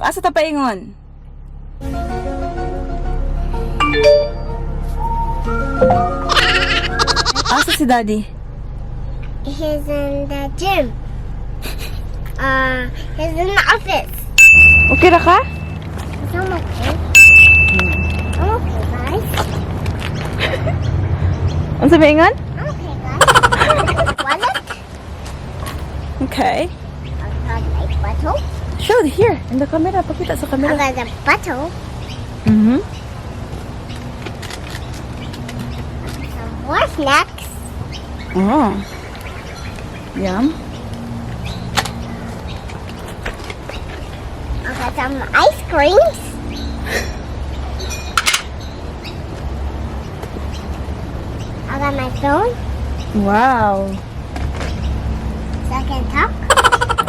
asa ta paingon? Asa si Daddy? He's in the gym. He's in the office. Okay ra ka? I'm okay. I'm okay, guys. Unsa paingon? I'm okay, guys. Wallet. Okay. I got my bottle. Show here in the camera. Pakita sa I camera. got the bottle. Mhm. Some more snacks. Oh. Yum. I got some ice creams. I got my phone Wow. so I can talk.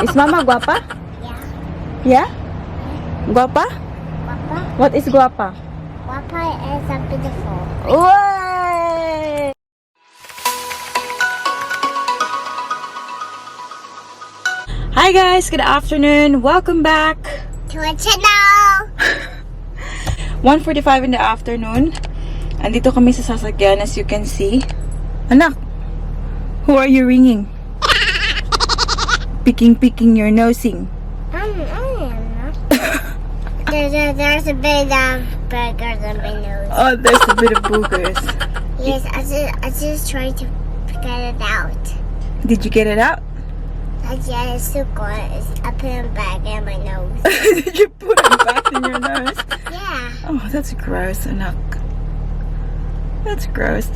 Is Mama guapa? Yeah. Yeah? Guapa? Papa. What is guapa? Papa is a beautiful. Way! Hi guys, good afternoon. Welcome back. To a channel. 1:45 in the afternoon. Andito kami sa sasakyan as you can see. Anak, who are you ringing? Picking your nosing. I am not. There's a bit of burgers on my nose. Oh, there's a bit of boogers. Yes, I just tried to get it out. Did you get it out? Yeah, it's so good. I put it back in my nose. Did you put it back in your nose? Yeah. Oh, that's gross, anak. That's gross.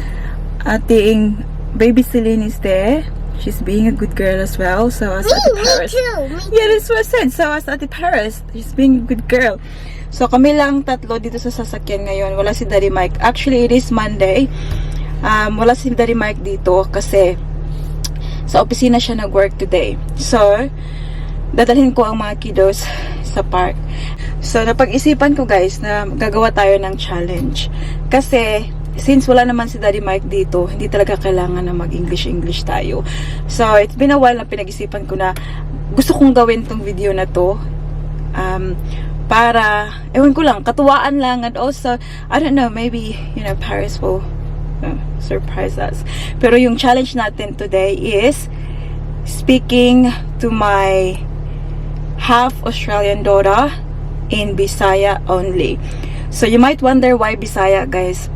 Ating baby Celine is there. She's being a good girl as well. So as Ate Me Paris. too. Me too. Yeah, that's what I said. So as Ate Paris, she's being a good girl. So kami lang tatlo dito sa sasakyan ngayon. Wala si Daddy Mike. Actually, it is Monday. Wala si Daddy Mike dito kasi sa opisina siya nag-work today. So, dadalhin ko ang mga kiddos sa park. So, napag-isipan ko guys na gagawa tayo ng challenge. Kasi, since wala naman si Daddy Mike dito, hindi talaga kailangan na mag-English tayo. So, it's been a while na pinag-isipan ko na gusto kong gawin tong video na to. Para, ewan ko lang, katuwaan lang. And also, I don't know, maybe, Paris will surprise us. Pero yung challenge natin today is speaking to my half Australian daughter in Bisaya only. So you might wonder why Bisaya, guys.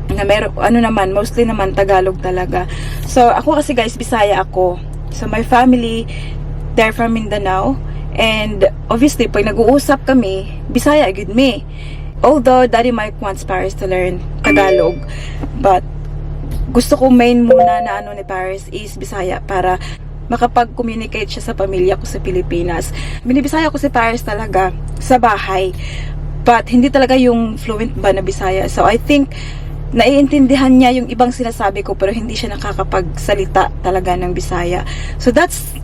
Na meron mostly naman Tagalog talaga. So ako kasi guys, Bisaya ako. So my family, they're from Mindanao, and obviously pag nag-uusap kami, Bisaya good me. Although Daddy Mike wants Paris to learn Tagalog, but gusto ko main muna na ni Paris is Bisaya para makapag-communicate siya sa pamilya ko sa Pilipinas. Binibisaya ko si Paris talaga sa bahay, but hindi talaga yung fluent ba na Bisaya. So I think naiintindihan niya yung ibang sinasabi ko pero hindi siya nakakapagsalita talaga ng Bisaya. So that's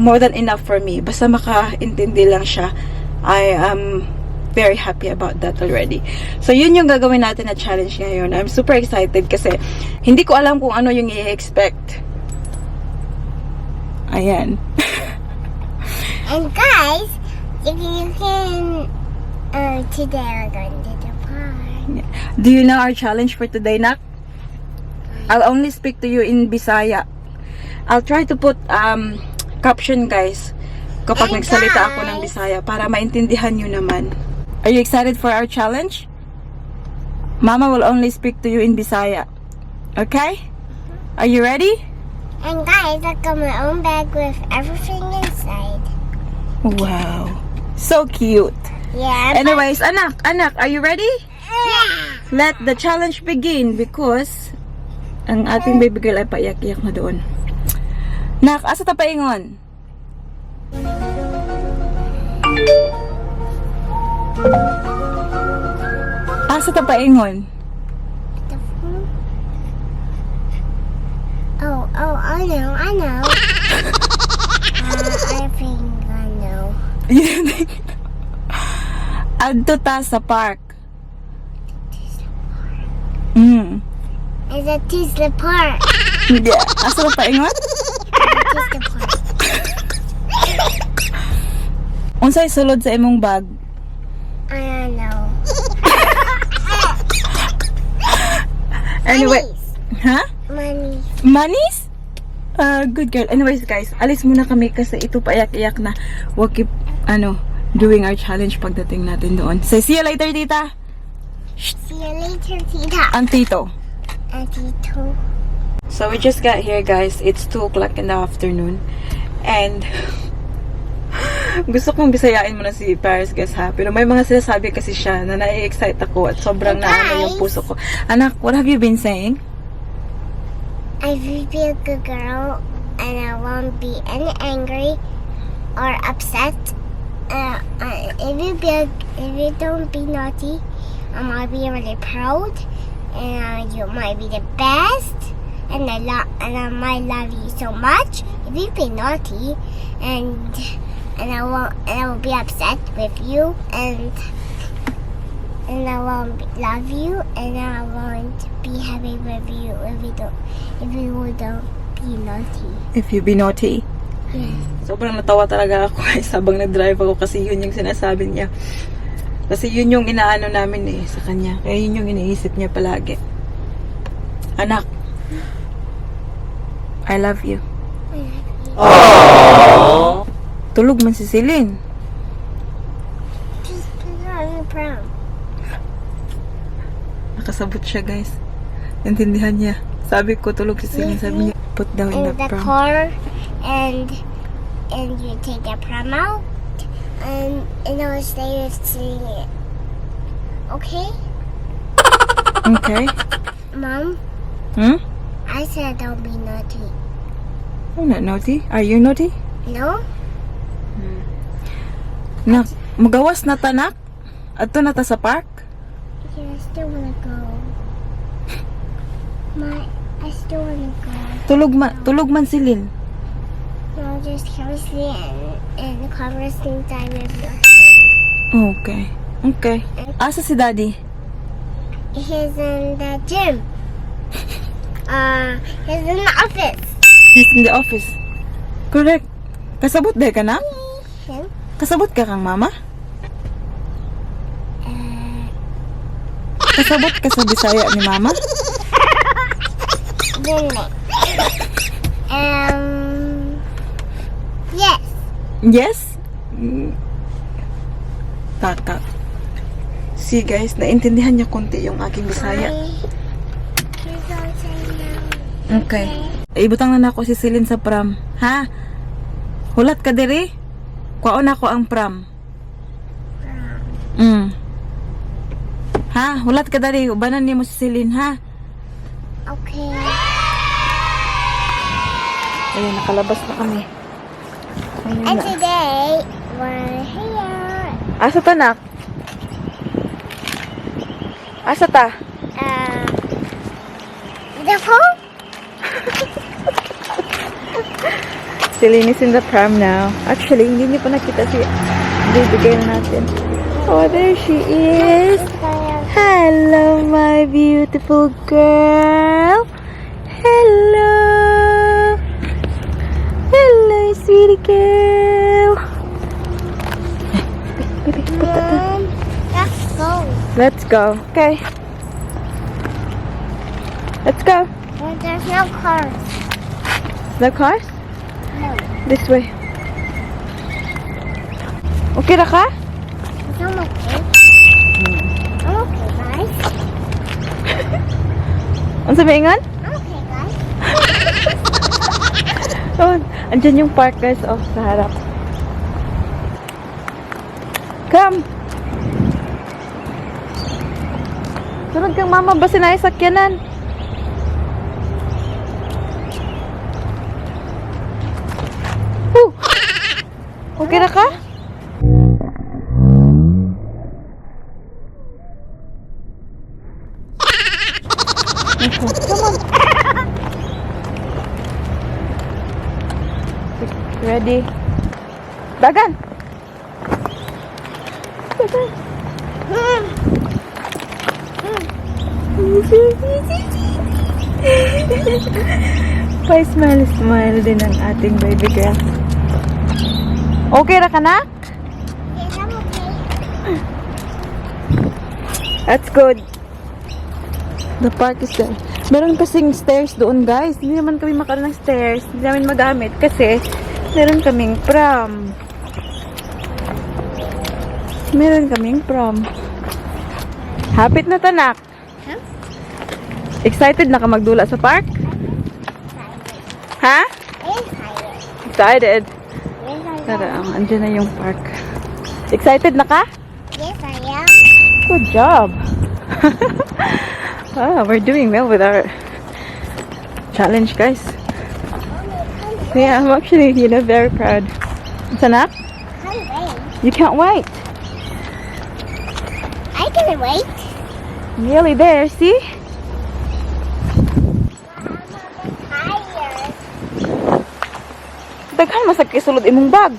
more than enough for me. Basta makaintindi lang siya, I am very happy about that already. So yun yung gagawin natin na challenge ngayon. I'm super excited kasi hindi ko alam kung ano yung i-expect. Ayan. And guys, you can today we're going to the park. Do you know our challenge for today, Nak? I'll only speak to you in Bisaya. I'll try to put caption, guys, kapag And nagsalita ako guys, ng Bisaya para maintindihan nyo naman. Are you excited for our challenge? Mama will only speak to you in Bisaya. Okay? Are you ready? And guys, I got my own bag with everything inside. Wow. So cute. Yeah. Anyways, anak, are you ready? Yeah. Let the challenge begin because ang ating baby girl ay paiyak-iyak na doon. Nak, asa ta paingon? Asa ta paingon? The phone? Oh, I know. I think I know. Adto ta sa park. It's a Tesla Park. Hindi. Asa ta paingon? Tesla Park. Unsay sulod sa imong bag? I don't know. Anyway, ha? Money. Manis? Good girl. Anyways, guys, alis muna kami kasi ito paiyak-iyak na. We'll keep, doing our challenge pagdating natin doon. Say, see you later, tita. See you later, Tita. Ang tito. And Tito. So, we just got here, guys. It's 2 o'clock in the afternoon. And, gusto kong bisayain mo na si Paris, guys, ha? Pero may mga sinasabi kasi siya na nai-excite ako at sobrang naano yung puso ko. Anak, what have you been saying? I will be a good girl and I won't be any angry or upset. If you don't be naughty, I might be really proud and you might be the best and I might love you so much. If you be naughty and I will be upset with you and I won't love you and I won't be happy with you if you don't be naughty. If you be naughty. Yes. Sobrang natawa talaga ako guys habang nag-drive ako kasi yun yung sinasabi niya. Kasi yun yung inaano namin sa kanya. Kaya yun yung iniisip niya palagi. Anak, I love you. I love you. Aww. Tulog man si Celine. Just put it on the prom. Nakasabot siya guys. Intindihan niya. Sabi ko tulog si Celine. Sabi niya put down in In the the pram. car and you take the prom out and I'll stay with singing it. Okay? Okay. Mom, I said don't be naughty. I'm not naughty. Are you naughty? No? Nak, magawas na tanak? Ato na ta sa park? Yeah, I still wanna go. I still wanna go. Tulog man si Lil. No, just come see and conversing time with your Okay. Okay. Asa si Daddy? He's in the gym. He's in the office. He's in the office. Correct. Kasabot day ka na? Him? Kasabot ka kang mama? Kasabot ka sa Bisaya ni mama? Didn't yes. Yes? Tata. See guys, naintindihan niya konti yung aking Bisaya. Okay. Ibutang na ako si Celine sa pram. Ha? Hulat ka diri? Kuwaon ako ang pram. Ha? Hulat ka diri. Ubanan niyo mo si Celine, ha? Okay. Ayun, nakalabas na kami. Ayun And na. today, we're here. Asa ta, nak? Asa ta? The phone? Celine is in the pram now. Actually, hindi niyo pa nakita si baby girl natin. Oh, there she is. Hello, my beautiful girl. Hello. Hello, sweetie girl. Baby, put that down. Let's go. Let's go. Okay. Let's go. Well, there's no cars. The cars? No. This way. Okay na ka? I'm okay. I'm okay, guys. Ang sabihingan? I'm okay, guys. Oh, andyan yung park guys sa harap. Come! Sunod kang mama, basi na sakyanan. Okay na ka? Come on. Ready? Dagan! Dagan! Pa-smile din ang ating baby girl. Okay na ka, nak? That's good. The park is there. Meron kasing stairs doon, guys. Hindi naman kami makaroon ng stairs. Hindi namin magamit kasi meron kaming pram. Meron kaming pram. Hapit na tanak. Huh? Excited na ka magdula sa park? Ha? Excited. Tara, andyan na yung park. Excited na ka? Yes, I am. Good job. We're doing well with our challenge, guys. Yeah, I'm actually, very proud. Sanak? Can't wait. You can't wait. I can wait. Nearly there, see? Tired. Daghan masakit sulod imong bag.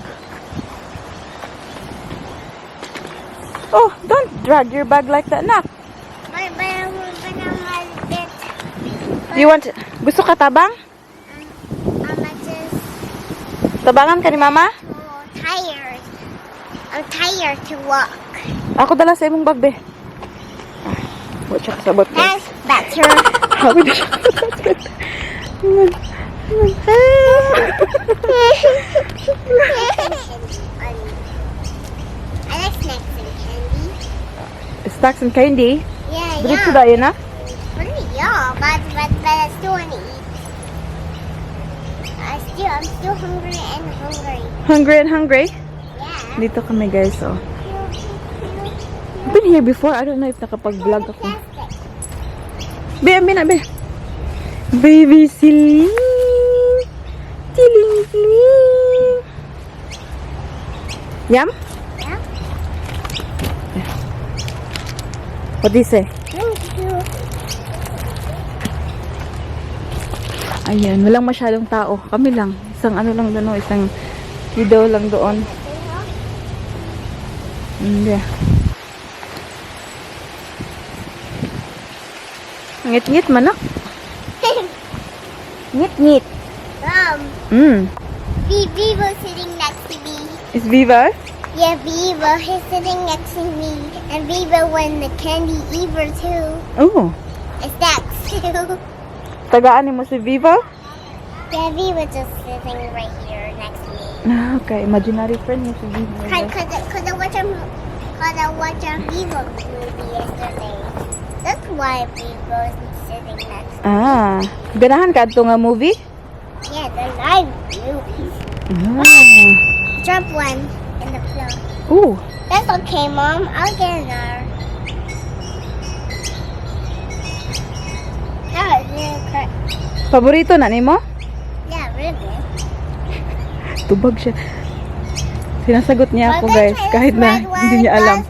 Oh, don't drag your bag like that, nak. But I'm a bit. You want, gusto ka tabang? I'm just Tabangan ka ni mama? tired. I'm tired to walk. Ako dala sa imong bag, be. Wala siya kasabot, guys. That's better. Ako na siya kasabot. I like snacks and candy. Snacks and candy? Yeah, Diretso yeah. dayo na? Pretty yeah, but I still want to eat. I'm still hungry and hungry. Hungry and hungry? Yeah. Dito kami, guys, oh. I've been here before. I don't know if nakapag-vlog ako. Plastic. Be, ambi na, be. Baby Celine. Tiling, tiling. Yum? Yeah. What do you say? Thank you. Ayan, walang masyadong tao. Kami lang. Isang ano lang doon, isang kiddo lang doon. Hindi. Ngit-ngit manak. Ngit-ngit. Vivo sitting next to me. Is Viva? Yeah, Vivo, he's sitting next to me. And Vivo won the candy eater too. Oh. And snacks too. Tagaan mo si Viva? Yeah, Vivo just sitting right here next to me. Ah, okay. Imaginary friend mo si Viva. Cause I watched a Vivo movie yesterday. That's why Vivo is sitting next to me. Ah. Ganahan ka ito nga movie? Yeah, they're live movies. Ah. Drop one in the floor. Ooh. That's okay, Mom. I'll get another. That was really quick. Paborito na ni mo? Yeah, really. Tubag siya. Sinasagot niya ako, guys. Kahit na hindi niya alam.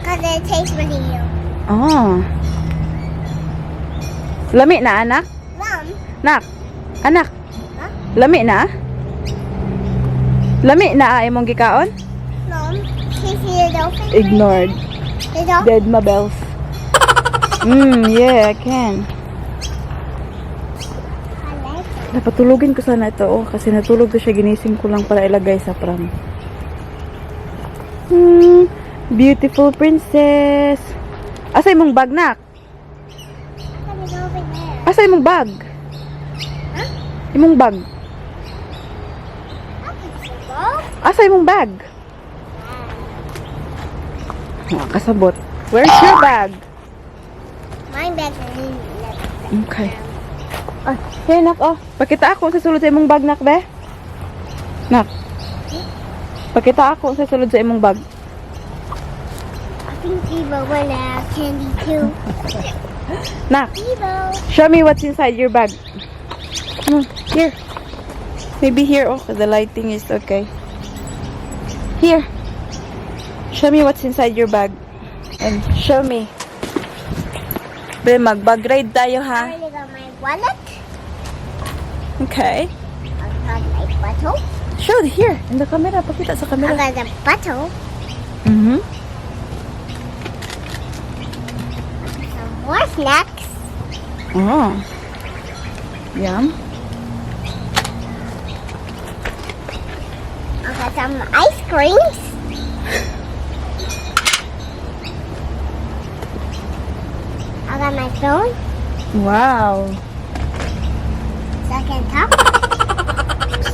Because it tastes really yum. Ah. Lami na, anak? Mom, Nak? Anak? Huh? Lami na? Lami na ay mong gikaon? Mom, can you see the dolphin? Ignored. The dolphin? Dead mabels. Yeah, I can. I like it. Napatulogin ko sana ito, oh. Kasi natulog to siya, ginising ko lang para ilagay sa pram. Beautiful princess. Asa imong bag, nak? How come it's over there? Asa imong bag? Huh? Imong bag. How come it's a ball? Asa imong bag? Kasabot. Where's your bag? My bag is in the Okay. Ah, hey, nak, oh. Pakita ako sa sulod sa imong bag, nak, be. Nak. Pakita ako sa sulod sa imong bag. I think Vivo won a candy too. Nak, Vivo. show me what's inside your bag. Here. Maybe here, oh, 'cause the lighting is okay. Here. Show me what's inside your bag. And show me. Be, mag-bag ride tayo, I ha? already got my wallet. Okay. I got my bottle. Show here. In the camera. Pakita sa I camera. got the bottle. Some more snacks. Oh. Yum. I got some ice creams. phone Wow. so I can talk.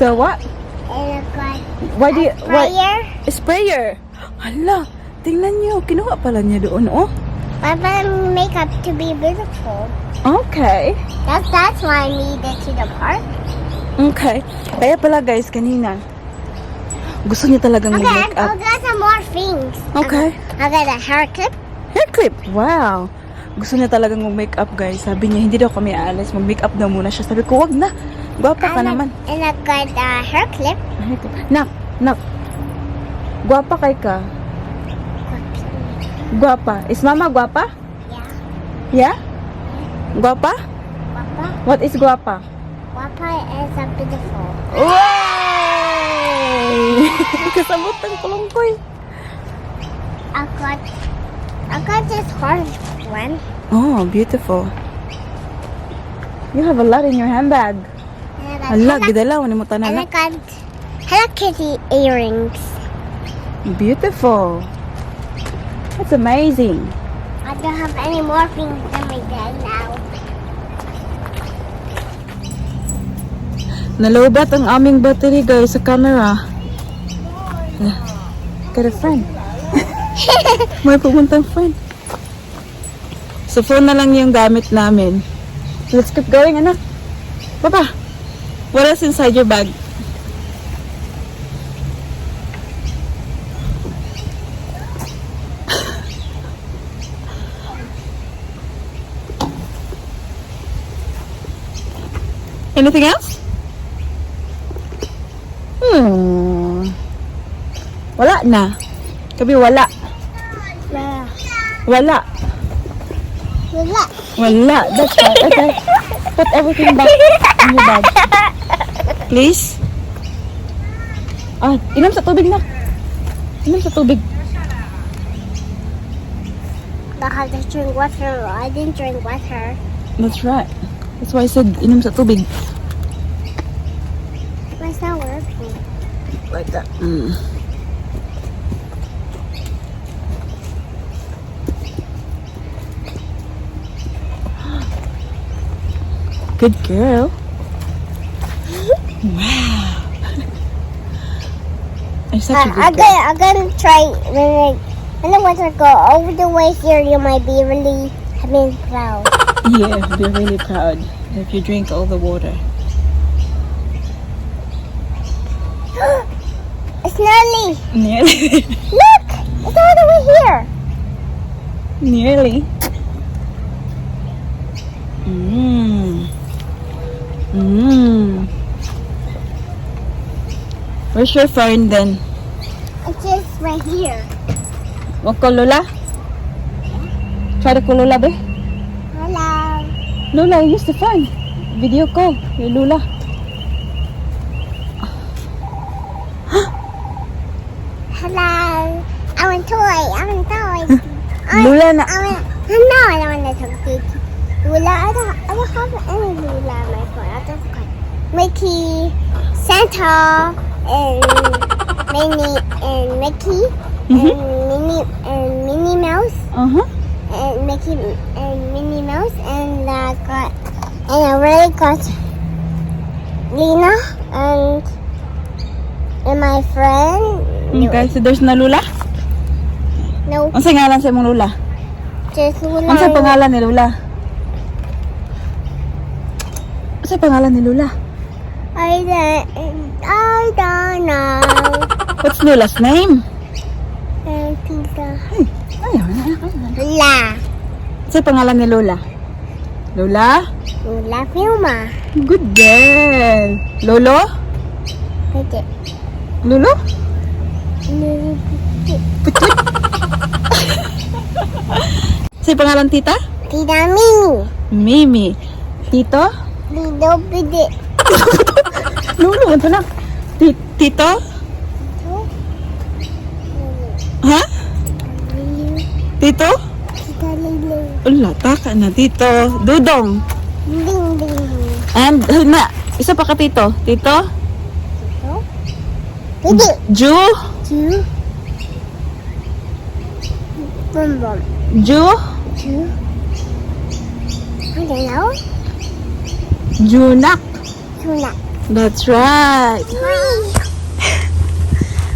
So what? And I've got Why do you... What? prayer. Sprayer. Hala, tingnan niyo. Kinuha pala niya doon, oh. But makeup to be beautiful. Okay. That's why I need it to the park. Okay. Kaya pala guys, kanina, gusto niya talagang Okay, mag-make up. I'll get some more things. Okay. I got a hair clip. Hair clip. Wow. Gusto niya talagang mag-make up guys. Sabi niya, hindi daw kami aalis. Mag-make up daw muna siya. Sabi ko, wag na. Gwapa ka naman. And I got a hair clip. Hair clip. Nak. Gwapa kay ka. Gwapa. Is mama gwapa? Yeah. Yeah? Gwapa? Papa. What is gwapa? Papa is a beautiful. Wow! Kasabot ang kulongkoy. I got this horse one. Oh, beautiful. You have a lot in your handbag. And Hala, gidala. Wala mo and I tanan. got Hello Kitty earrings. Beautiful. That's amazing. I don't have any more things in my bag now. Nalobat ang aming battery guys sa camera. Got a friend. May pumuntang friend. So phone na lang yung gamit namin. Let's keep going, anak. Papa, what else inside your bag? Anything else? Wala na. Kabi wala. Wala. Look. Wala. That's right. Okay. Put everything back in your bag. Please. Inom sa tubig na. Inom sa tubig. Because I drink water. I didn't drink water. That's right. That's why I said inom sa tubig. It's not working. Like that. Good girl. Wow. You're such a good girl. I'm gonna try when the water go over the way here. You might be really having proud. Yeah, be really proud if you drink all the water. It's nearly. Nearly. Look, it's all the way here. Nearly. Where's your phone then? It's just right here. Wag ko Lola? Try to call Lola, be? Hello. Lola, use the phone. Video call. Your Lola. Hello. I want toy. Lola na. No, I don't want to talk to you. Lula, I don't have any Lula on my phone. I just got Mickey, Santa, and Minnie, and Mickey, and Minnie Mouse, and Mickey and Minnie Mouse, and I really got Lena and my friend. Okay, so there's no Lola? No, Ano sa ngalan sa imong Lola? just Lula. Ano sa pangalan ni Lola? Ano sa pangalan ni Lola? I don't know. What's Lola's name? Tita. Ayaw na. Lula. Ano sa pangalan ni Lola? Lola? Lula Filma. Good girl. Lolo? Pwede. Lolo? Putut. Sa pangalan tita? Tita Mimi. Mimi. Tito? Lido Pwede. Lolo, ito na. Tito? Ha? Tito? Tita Lilo. Wala, taka na. Tito. Dudong. Ding ding. And, isa pa ka tito. Tito? Pwede. Ju? Two. Bum bum. Ju? Two. I don't know. Junak. Tuna. That's right.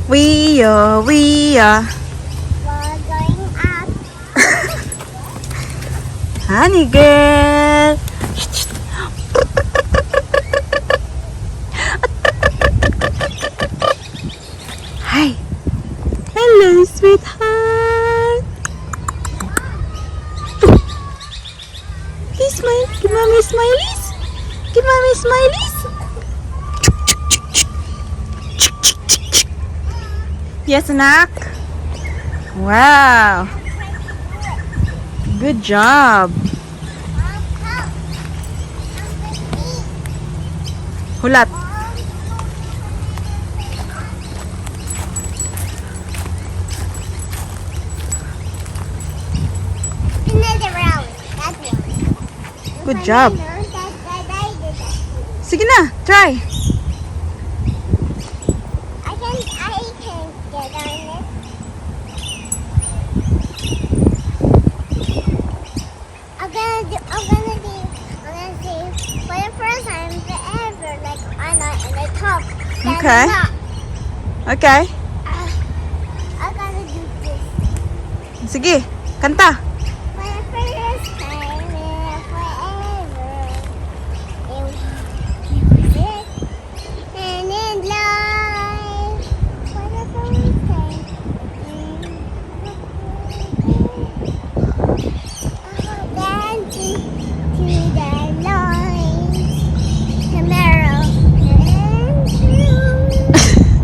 We are. We're going up. Honey girl. Hi. Hello, sweetheart. Kiss my, give mommy smileys. Give mommy smileys. Yes, anak. Wow. Good job. Hulat. Another round. That one. Good job. Sige na, try. I can get on it. I'm gonna say for the first time ever, like Anna and the top. Then Okay. not. Okay. I'm gonna do this. Sige, kanta. For the first time forever. And in life. For the first time. Dancing to the light. Tomorrow. And true.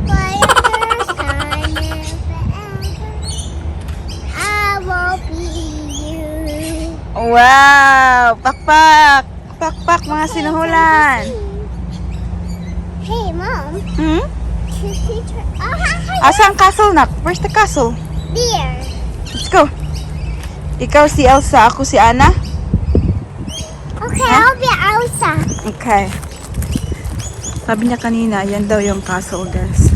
For the first time forever. I will be you. Wow! Pakpak! Pakpak mga sinuhulan. Hey, Mom. Hmm? Teacher. Oh, hi. Asa ang castle, nak? Where's the castle? There. Let's go. Ikaw si Elsa, ako si Anna. Okay, Huh? I'll be Elsa. Okay. Sabi niya kanina, yan daw yung castle, guys.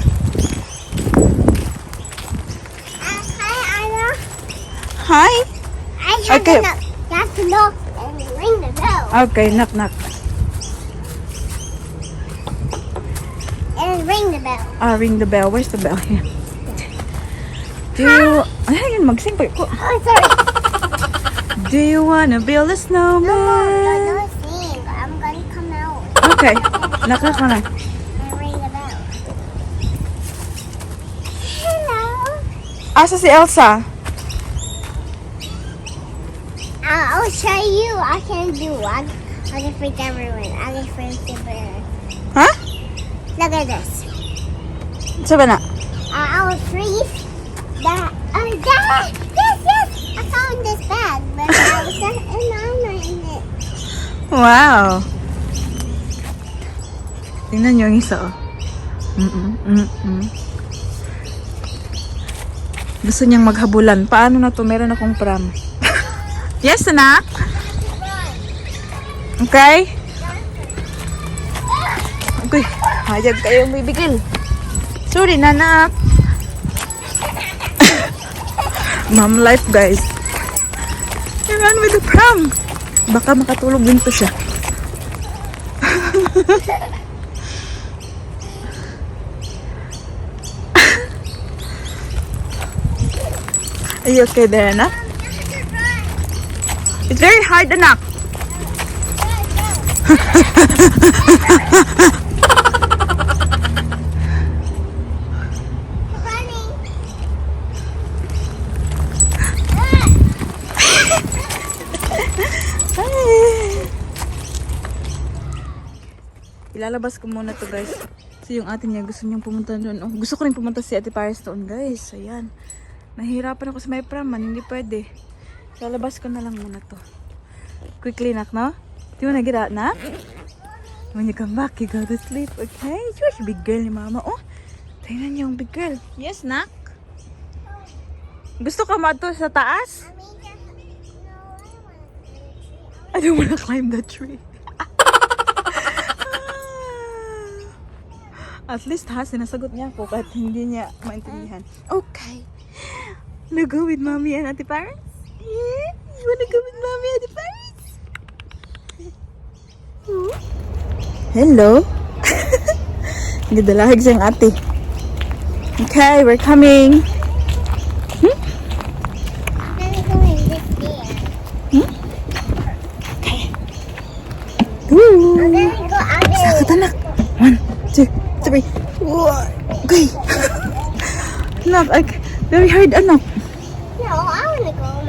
Hi, Anna. Hi! I have Okay. to knock. You have to knock and ring the bell. Okay, knock knock. And ring the bell. Ring the bell. Where's the bell? Here. Do you... Ay, yun, mag-sing pa ko. Oh, sorry. Do you wanna build a snowman? No, sing. I'm gonna come out. Okay. Knock knock na. And ring the bell. Hello. Asa si Elsa? I'll show you. I can do one. I'll just freak everyone. I'll just freak the bear. Huh? Look at this. Saan na? I'll freeze that. Dad! Yes! I found this bag, but I was not in it. Wow! Tingnan niyo yung isa, oh. Gusto niyang maghabulan. Paano na to? Meron akong pram. Yes, anak? Okay? Okay. Hayag kayong bibigil. Sorry, nanak. Mom life, guys. I ran with the pram. Baka makatulog din to siya. Are you okay there, anak? It's very hard, anak. Ilalabas ko muna to, guys. So yung ate niya gusto niyang pumunta doon. Oh, gusto ko rin pumunta si Ate Paris doon, guys. Ayan. Nahihirapan ako sa may praman. Hindi pwede. Lalabas ko na lang muna to. Quickly, nak, no? Do you wanna get out, nak? When you come back, you go to sleep, okay? Shush, big girl ni mama. Oh, tingnan niyo yung big girl. Yes, nak? Gusto ka mato sa taas? I don't wanna climb that tree. At least ha, sinasagot niya ako kahit hindi niya maintindihan. Okay. Wanna go with mommy and Ate Paris? Yeah? You wanna go with mommy and Ate Paris? Hello. Gidalahig siyang ate. Okay, we're coming. I'm gonna go and live there. Woo. I'm gonna go out there. Sakit anak. 1, 2, 3. Okay. Anak, very hard anak. No, I wanna go